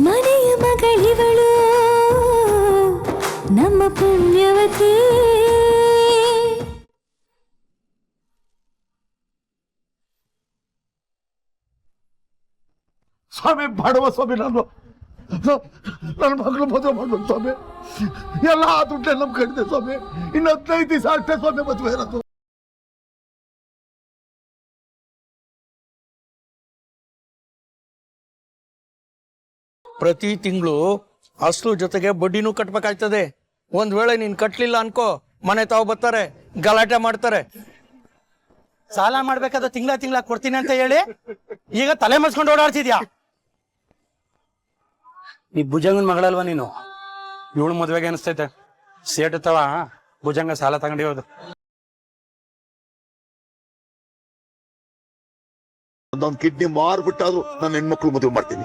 ಮನೆಯ ಮಗಳಿವಳು ನಮ್ಮ ಪುಣ್ಯವತಿ. ಸ್ವಾಮಿ ಮಾಡುವ ಸ್ವಾಮಿ, ನನ್ನ ಮಗಳು ಮದುವೆ ಮಾಡ್ಬೇಕು ಸ್ವಾಮಿ. ಎಲ್ಲ ಆ ದುಡ್ಡೇ ನಮ್ ಕಡಿದೆ ಸ್ವಾಮಿ. ಇನ್ನು 15 ದಿವಸ ಅಷ್ಟೇ ಸ್ವಾಮಿ ಮದುವೆ ಇರೋದು. ಪ್ರತಿ ತಿಂಗಳು ಅಸಲು ಜೊತೆಗೆ ಬಡ್ಡಿನೂ ಕಟ್ಬೇಕಾಗ್ತದೆ. ಒಂದ್ ವೇಳೆ ನೀನ್ ಕಟ್ಲಿಲ್ಲ ಅನ್ಕೋ, ಮನೆ ತಾವು ಬರ್ತಾರೆ, ಗಲಾಟೆ ಮಾಡ್ತಾರೆ. ಸಾಲ ಮಾಡ್ಬೇಕಾದ್ರೆ ತಿಂಗಳ ಕೊಡ್ತೀನಿ ಅಂತ ಹೇಳಿ ಈಗ ತಲೆ ಮರ್ಸ್ಕೊಂಡು ಓಡಾಡ್ತಿದ್ಯಾ? ನೀ ಭುಜಂಗನ್ ಮಗಳಲ್ವಾ ನೀನು? ಇವಳು ಮದ್ವೆಗೆ ಅನಿಸ್ತೈತೆ ಸೇಟ್ ತವ ಭುಜಂಗ ಸಾಲ ತಗೊಂಡಿರೋದು. ಒಂದೊಂದು ಕಿಡ್ನಿ ಮಾರ್ಬಿಟ್ಟಾದ್ರು ನನ್ನ ಹೆಣ್ಮಕ್ಳು ಮದುವೆ ಮಾಡ್ತೀನಿ.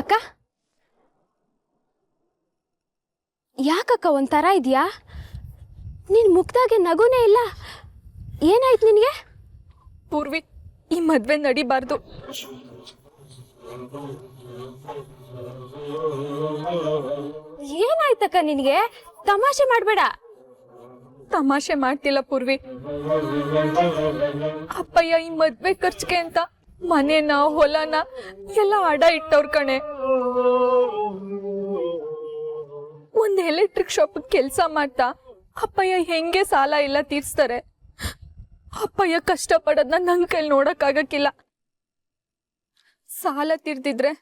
ಅಕ್ಕ, ಯಾಕಕ್ಕ ಒಂಥರ ಇದೆಯಾ? ನಿನ್ ಮುಖದಾಗೆ ನಗುನೇ ಇಲ್ಲ. ಏನಾಯ್ತು ನಿನಗೆ? ಪೂರ್ವಿ, ಈ ಮದ್ವೆ ನಡಿಬಾರ್ದು. ಏನಾಯ್ತಕ್ಕ ನಿನಗೆ? ತಮಾಷೆ ಮಾಡಬೇಡ. ತಮಾಷೆ ಮಾಡ್ತಿಲ್ಲ ಪೂರ್ವಿ. ಅಪ್ಪಯ್ಯ ಈ ಮದ್ವೆ ಖರ್ಚಿಗೆ ಅಂತ ಮನೆನ ಹೊಲನ ಎಲ್ಲ ಅಡ ಇಟ್ಟವ್ರ ಕಣೆ. ಒಂದ್ ಎಲೆಕ್ಟ್ರಿಕ್ ಶಾಪ್ ಕೆಲ್ಸ ಮಾಡ್ತಾ ಅಪ್ಪಯ್ಯ ಹೆಂಗೆ ಸಾಲ ಎಲ್ಲ ತೀರ್ಸ್ತಾರೆ? ಅಪ್ಪಯ್ಯ ಕಷ್ಟ ಪಡೋದ್ನ ನನ್ ಕೈಲಿ ನೋಡಕ್ಕಾಗಕ್ಕಿಲ್ಲ. ಸಾಲ ತೀರ್ದಿದ್ರೆ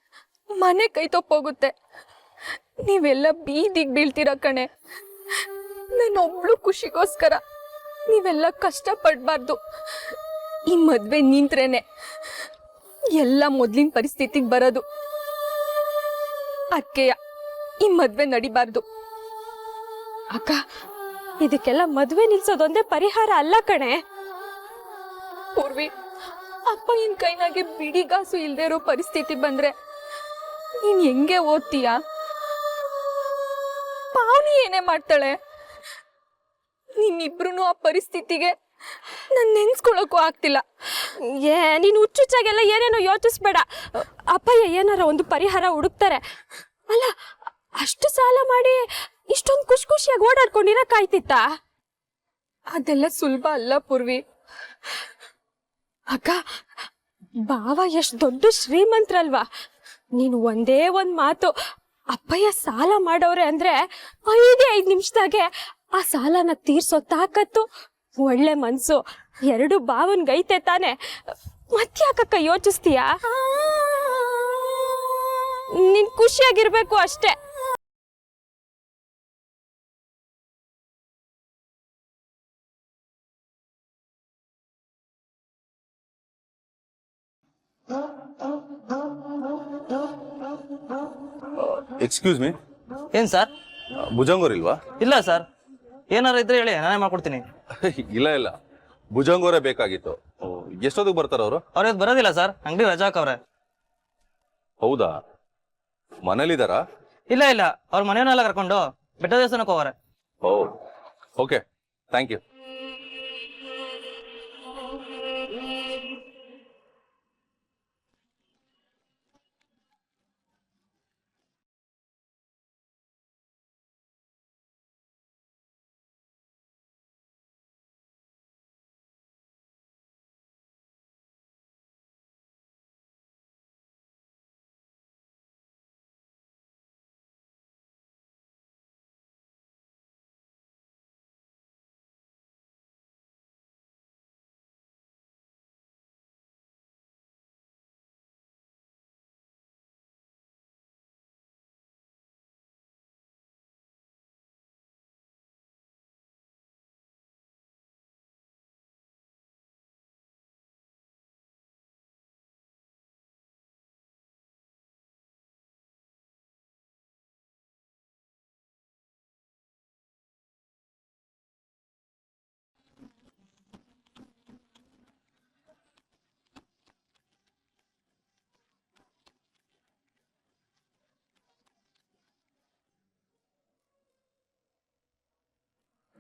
ಮನೆ ಕೈ ತಪ್ಪೋಗುತ್ತೆ. ನೀವೆಲ್ಲ ಬೀದಿಗೆ ಬೀಳ್ತೀರ ಕಣೆ. ನಾನೊಬ್ಳು ಖುಷಿಗೋಸ್ಕರ ನೀವೆಲ್ಲ ಕಷ್ಟ ಪಡ್ಬಾರ್ದು. ಈ ಮದ್ವೆ ನಿಂತ್ರೇನೆ ಎಲ್ಲ ಮೊದ್ಲಿನ ಪರಿಸ್ಥಿತಿಗೆ ಬರೋದು. ಅಕ್ಕೆಯ ಈ ಮದ್ವೆ ನಡಿಬಾರ್ದು. ಅಕ್ಕ, ಇದಕ್ಕೆಲ್ಲ ಮದ್ವೆ ನಿಲ್ಸೋದೊಂದೇ ಪರಿಹಾರ ಅಲ್ಲ ಕಣೆ. ಪೂರ್ವಿ, ಅಪ್ಪಯ್ಯನ ಕೈನಾಗೆ ಬಿಡಿಗಾಸು ಇಲ್ದೇ ಇರೋ ಪರಿಸ್ಥಿತಿ ಬಂದ್ರೆ ನೀನ್ ಹೆಂಗೆ ಓದ್ತೀಯ? ಪಾವನಿ ಏನೇ ಮಾಡ್ತಾಳೆ? ನಿಮ್ಮಿಬ್ರು ಆ ಪರಿಸ್ಥಿತಿಗೆ ನಾನು ನೆನ್ಸ್ಕೊಳಕ್ಕೂ ಆಗ್ತಿಲ್ಲ. ನೀನು ಹುಚ್ಚುಚ್ಚಾಗೆಲ್ಲ ಏನೇನೋ ಯೋಚಿಸ್ಬೇಡ. ಅಪ್ಪಯ್ಯ ಏನಾರ ಒಂದು ಪರಿಹಾರ ಹುಡುಕ್ತಾರೆ. ಅಲ್ಲ, ಅಷ್ಟು ಸಾಲ ಮಾಡಿ ಇಷ್ಟೊಂದು ಖುಷಿಯಾಗಿ ಓಡಾಡ್ಕೊಂಡಿರಕ್ಕಾಯ್ತಿತ್ತ? ಅದೆಲ್ಲ ಸುಲಭ ಅಲ್ಲ ಪೂರ್ವಿ. ಅಕ್ಕ, ಬಾವ ಎಷ್ಟು ದೊಡ್ಡ ಶ್ರೀಮಂತ್ರಲ್ವಾ? ನೀನು ಒಂದೇ ಒಂದು ಮಾತು ಅಪ್ಪಯ್ಯ ಸಾಲ ಮಾಡವ್ರೆ ಅಂದ್ರೆ 5 ನಿಮಿಷದಾಗೆ ಆ ಸಾಲನ ತೀರ್ಸೋ ತಾಕತ್ತು, ಒಳ್ಳೆ ಮನ್ಸು ಎರಡು ಬಾವನ್ಗೈತೆ ತಾನೆ. ಮತ್ತ್ಯಾಕಕ್ಕ ಯೋಚಿಸ್ತೀಯಾ? ನೀನ್ ಖುಷಿಯಾಗಿರ್ಬೇಕು ಅಷ್ಟೇ. ಎಕ್ಸ್ಕ್ಯೂಸ್ ಮೀ, ಏನ್ ಸರ್? ಭುಜಂಗೋರ್ ಇಲ್ವಾ? ಇಲ್ಲ ಸರ್, ಏನಾರ ಇದ್ರೆ ಹೇಳಿ, ನಾನೇ ಮಾಡ್ಕೊಡ್ತೀನಿ. ಇಲ್ಲ ಭುಜಂಗೋರೇ ಬೇಕಾಗಿತ್ತು. ಎಷ್ಟೊತ್ತಿಗೆ ಬರ್ತಾರ ಅವರು? ಅವ್ರ ಇವತ್ತು ಬರೋದಿಲ್ಲ ಸರ್, ಅಂಗಡಿ ರಜಾ ಹಾಕವ್ರೆ. ಹೌದಾ? ಮನೇಲಿದಾರಾ? ಇಲ್ಲ, ಅವ್ರ ಮನೆಯವನ್ನೆಲ್ಲ ಕರ್ಕೊಂಡು ಬೆಟ್ಟ ದೇವಸ್ಥಾನಕ್ಕೆ ಹೋಗಾರೆ. Okay, thank you.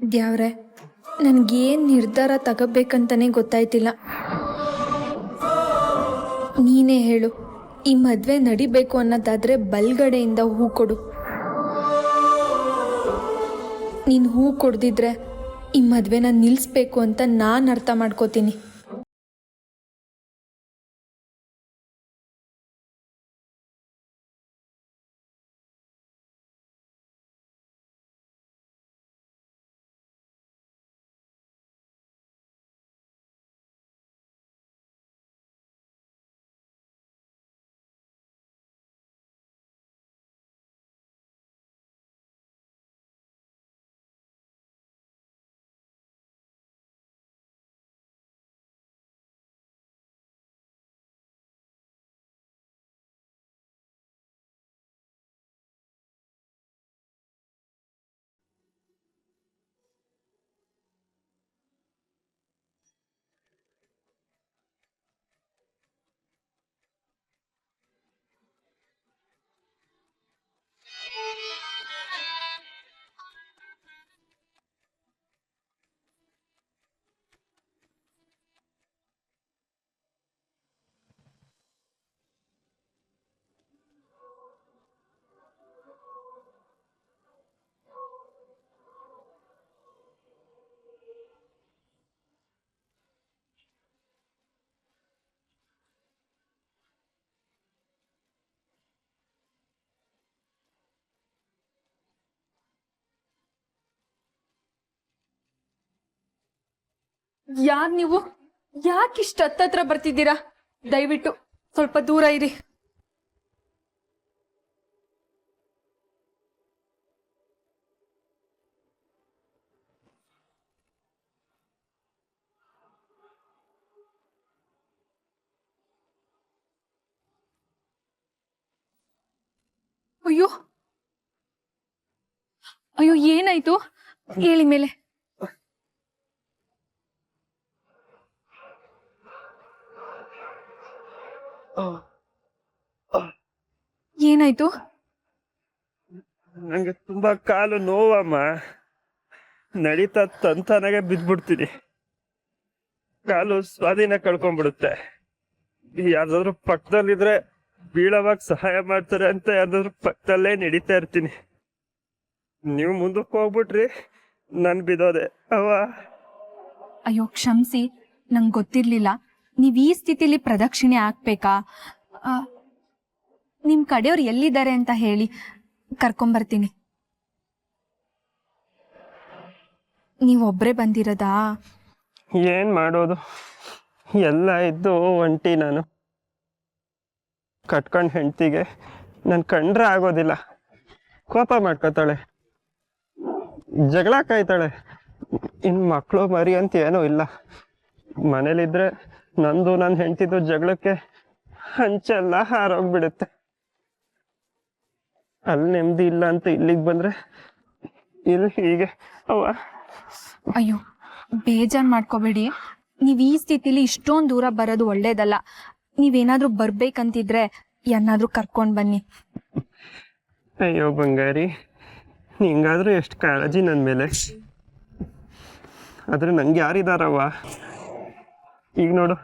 ದ್ಯಾವ್ರೆ, ನನಗೇನು ನಿರ್ಧಾರ ತಗೋಬೇಕಂತಲೇ ಗೊತ್ತಾಯ್ತಿಲ್ಲ. ನೀನೇ ಹೇಳು, ಈ ಮದುವೆ ನಡಿಬೇಕು ಅನ್ನೋದಾದರೆ ಬಲ್ಗಡೆಯಿಂದ ಹೂ ಕೊಡು. ನೀನು ಹೂ ಕೊಡ್ದಿದ್ರೆ ಈ ಮದುವೆನ ನಿಲ್ಲಿಸ್ಬೇಕು ಅಂತ ನಾನು ಅರ್ಥ ಮಾಡ್ಕೋತೀನಿ. ಯಾರು ನೀವು? ಯಾಕಿಷ್ಟು ಹತ್ತತ್ರ ಬರ್ತಿದ್ದೀರಾ? ದಯವಿಟ್ಟು ಸ್ವಲ್ಪ ದೂರ ಇರಿ. ಅಯ್ಯೋ ಅಯ್ಯೋ, ಏನಾಯ್ತು ಹೇಳಿ ಮೇಲೆ. ಏನಾಯ್ತು? ನಂಗೆ ತುಂಬಾ ಕಾಲು ನೋವಮ್ಮ. ನಡೀತಾ ತಂತಾನಾಗೆ ಬಿದ್ದ್ಬಿಡ್ತೀನಿ. ಕಾಲು ಸ್ವಾಧೀನ ಕಳ್ಕೊಂಡ್ಬಿಡುತ್ತೆ. ಯಾವ್ದಾದ್ರು ಪಕ್ಕದಲ್ಲಿದ್ರೆ ಬೀಳವಾಗ ಸಹಾಯ ಮಾಡ್ತಾರೆ ಅಂತ ಯಾವ್ದಾದ್ರು ಪಕ್ಕದಲ್ಲೇ ನಡೀತಾ ಇರ್ತೀನಿ. ನೀವು ಮುಂದಕ್ಕೆ ಹೋಗ್ಬಿಟ್ರಿ, ನನ್ ಬಿದೋದೆ ಅವ. ಅಯ್ಯೋ ಕ್ಷಮಿಸಿ, ನಂಗೆ ಗೊತ್ತಿರ್ಲಿಲ್ಲ ನೀವು ಈ ಸ್ಥಿತಿಲಿ ಪ್ರದಕ್ಷಿಣೆ ಹಾಕ್ಬೇಕಾ. ನಿಮ್ಮ ಕಡೆಯವ್ರು ಎಲ್ಲಿದ್ದಾರೆ ಅಂತ ಹೇಳಿ ಕರ್ಕೊಂಬರ್ತೀನಿ. ನೀವೊಬ್ಬರೇ ಬಂದಿರೋದಾ? ಏನ್ ಮಾಡೋದು, ಎಲ್ಲ ಇದ್ದು ಒಂಟಿ. ನಾನು ಕಟ್ಕೊಂಡ್ ಹೆಂಡ್ತಿಗೆ ನನ್ ಕಂಡ್ರೆ ಆಗೋದಿಲ್ಲ. ಕೋಪ ಮಾಡ್ಕೋತಾಳೆ, ಜಗಳ ಕಾಯ್ತಾಳೆ. ಇನ್ ಮಕ್ಕಳು ಮರಿ ಅಂತ ಏನೂ ಇಲ್ಲ. ಮನೇಲಿದ್ರೆ ನಂದು ನನ್ನ ಹೆಂಡ್ತಿದ್ದು ಜಗಳಕ್ಕೆ ಹಂಚೆಲ್ಲ ಹಾರೋಗ್ಬಿಡುತ್ತೆ. ಅಲ್ಲಿ ನೆಮ್ಮದಿ ಇಲ್ಲ ಅಂತ ಇಲ್ಲಿಗೆ ಬಂದ್ರೆ ಇಲ್ಲಿ ಹೀಗೆ ಅವ್ವ. ಅಯ್ಯೋ ಬೇಜಾರು ಮಾಡ್ಕೋಬೇಡಿ. ನೀವು ಈ ಸ್ಥಿತಿಲಿ ಇಷ್ಟೊಂದು ದೂರ ಬರೋದು ಒಳ್ಳೇದಲ್ಲ. ನೀವೇನಾದ್ರೂ ಬರ್ಬೇಕಂತಿದ್ರೆ ಯಾರನ್ನಾದ್ರೂ ಕರ್ಕೊಂಡು ಬನ್ನಿ. ಅಯ್ಯೋ ಬಂಗಾರಿ, ನಿಂಗಾದ್ರೂ ಎಷ್ಟು ಕಾಳಜಿ ನನ್ನ ಮೇಲೆ. ಆದ್ರೆ ನಂಗೆ ಯಾರಿದಾರವ್ವ? ಈಗ ನೋಡು,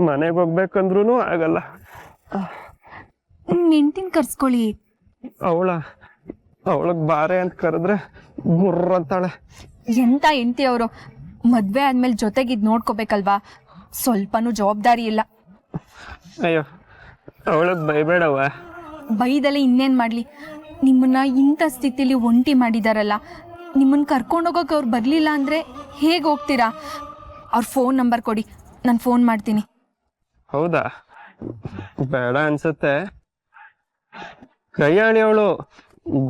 ಮನೆಗೆ ಹೋಗ್ಬೇಕಂದ್ರೂ ಆಗಲ್ಲ. ಹೆಂಡ್ತಿನ ಕರ್ಸ್ಕೊಳ್ಳಿ. ಅವಳಗ್ ಬಾರೆ ಅಂತ ಕರೆದ್ರೆ ಗುರ್ರ ಅಂತಾಳೆ. ಎಂತ ಹೆಂಡ್ತಿ ಅವರು? ಮದ್ವೆ ಆದ್ಮೇಲೆ ಜೊತೆಗಿದ್ ನೋಡ್ಕೋಬೇಕಲ್ವಾ? ಸ್ವಲ್ಪನೂ ಜವಾಬ್ದಾರಿ ಇಲ್ಲ. ಅಯ್ಯೋ ಅವಳಗ್ ಬೈಬೇಡವ್ವ. ಬೈದಲ್ಲೇ ಇನ್ನೇನ್ ಮಾಡ್ಲಿ? ನಿಮ್ಮನ್ನ ಇಂಥ ಸ್ಥಿತಿಲಿ ಒಂಟಿ ಮಾಡಿದಾರಲ್ಲ, ನಿಮ್ಮನ್ನ ಕರ್ಕೊಂಡೋಗಕ್ಕೆ ಅವ್ರು ಬರ್ಲಿಲ್ಲ ಅಂದ್ರೆ ಹೇಗೆ ಹೋಗ್ತೀರಾ? ಅವ್ರ ಫೋನ್ ನಂಬರ್ ಕೊಡಿ, ನಾನು ಫೋನ್ ಮಾಡ್ತೀನಿ. ಹೌದಾ? ಬೇಡ ಅನ್ಸುತ್ತೆ. ಕೈಯಾಳಿ ಅವಳು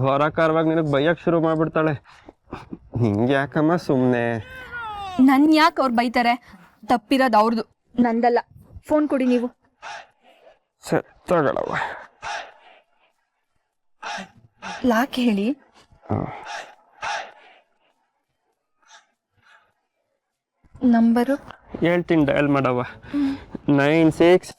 ಘೋರಕಾರವಾಗಿ ನಿನಗೆ ಬೈಯಕ್ ಶುರು ಮಾಡ್ಬಿಡ್ತಾಳೆ. ಹಿಂಗೆ ಯಾಕಮ್ಮ ಸುಮ್ಮನೆ? ನನ್ ಯಾಕೆ ಅವ್ರು ಬೈತಾರೆ? ತಪ್ಪಿರೋದು ಅವ್ರದ್ದು, ನಂದಲ್ಲ. ಫೋನ್ ಕೊಡಿ ನೀವು. ಸರಿ ತಗೊಳವ್ವ. ಲಾಕ್ ಹೇಳಿ. ನಂಬರು ಹೇಳ್ತೀನಿ, ಡಯಲ್ ಮಾಡವ್ವ. 96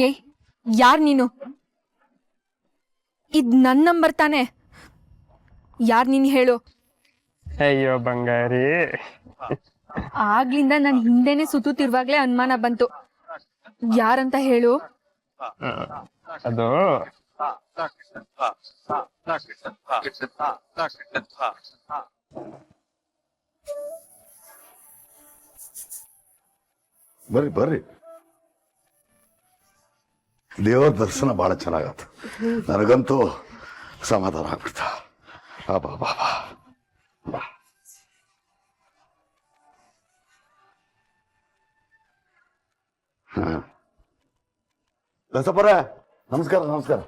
ಏಯ್ ಯಾರ್ ನೀನು? ಇದ್ ನನ್ ನಂಬರ್ ತಾನೆ? ಯಾರ್ ನೀನ್ ಹೇಳು? ಅಯ್ಯೋ ಬಂಗಾರಿ, ಆಗ್ಲಿಂದ ನನ್ ಹಿಂದೆನೆ ಸುತ್ತುತ್ತಿರುವಾಗ್ಲೇ ಅನುಮಾನ ಬಂತು. ಯಾರಂತ ಹೇಳು? ಅದು ಬರ್ರಿ ಬರ್ರಿ, ದೇವರ ದರ್ಶನ ಬಹಳ ಚೆನ್ನಾಗತ್ತ. ನನಗಂತೂ ಸಮಾಧಾನ ಆಗ್ಬಿಡ್ತ. ಬಾ ಬಾ ಬಾ ಬಾ. ಬಸಪ್ಪರ ನಮಸ್ಕಾರ. ನಮಸ್ಕಾರ.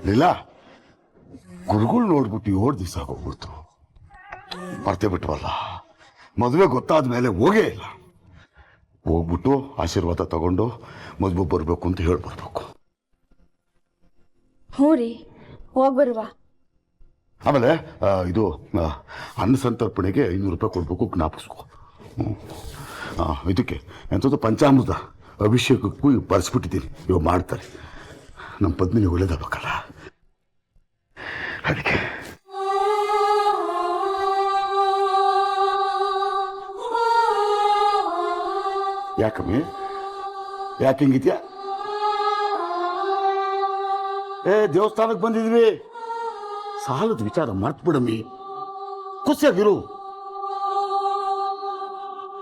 ಲೀಲಾ, ಗುರುಗಳು ನೋಡ್ಬಿಟ್ಟು 7 ದಿವಸ ಹೋಗ್ಬಿಡ್ತು. ಮರ್ತೇ ಬಿಟ್ವಲ್ಲ. ಮದುವೆ ಗೊತ್ತಾದ ಮೇಲೆ ಹೋಗೇ ಇಲ್ಲ. ಹೋಗ್ಬಿಟ್ಟು ಆಶೀರ್ವಾದ ತಗೊಂಡು ಮದುವೆ ಬರಬೇಕು ಅಂತ ಹೇಳ್ಬರ್ಬೇಕು. ಹ್ಞೂ ರೀ, ಹೋಗ್ಬರುವ. ಆಮೇಲೆ ಇದು ಅನ್ನ ಸಂತರ್ಪಣೆಗೆ 500 ರೂಪಾಯಿ ಕೊಡ್ಬೇಕು, ಜ್ಞಾಪಿಸ್ಕೊ. ಇದಕ್ಕೆ ಎಂಥದ್ದು ಪಂಚಾಮೃತ ಅಭಿಷೇಕಕ್ಕೂ ಬರ್ಸ್ಬಿಟ್ಟಿದ್ದೀನಿ. ಇವಾಗ ಮಾಡ್ತಾರೆ. ನಮ್ಮ ಪತ್ನಿಗೆ ಒಳ್ಳೇದಾಗಬೇಕಲ್ಲ, ಅದಕ್ಕೆ. ಯಾಕಮ್ಮಿ, ಯಾಕೆ ಹಿಂಗಿದ್ಯಾ? ದೇವಸ್ಥಾನಕ್ಕೆ ಬಂದಿದ್ವಿ, ಸಾಲದ ವಿಚಾರ ಮರ್ತು ಬಿಡಮ್ಮಿ, ಖುಷಿಯಾಗಿರು.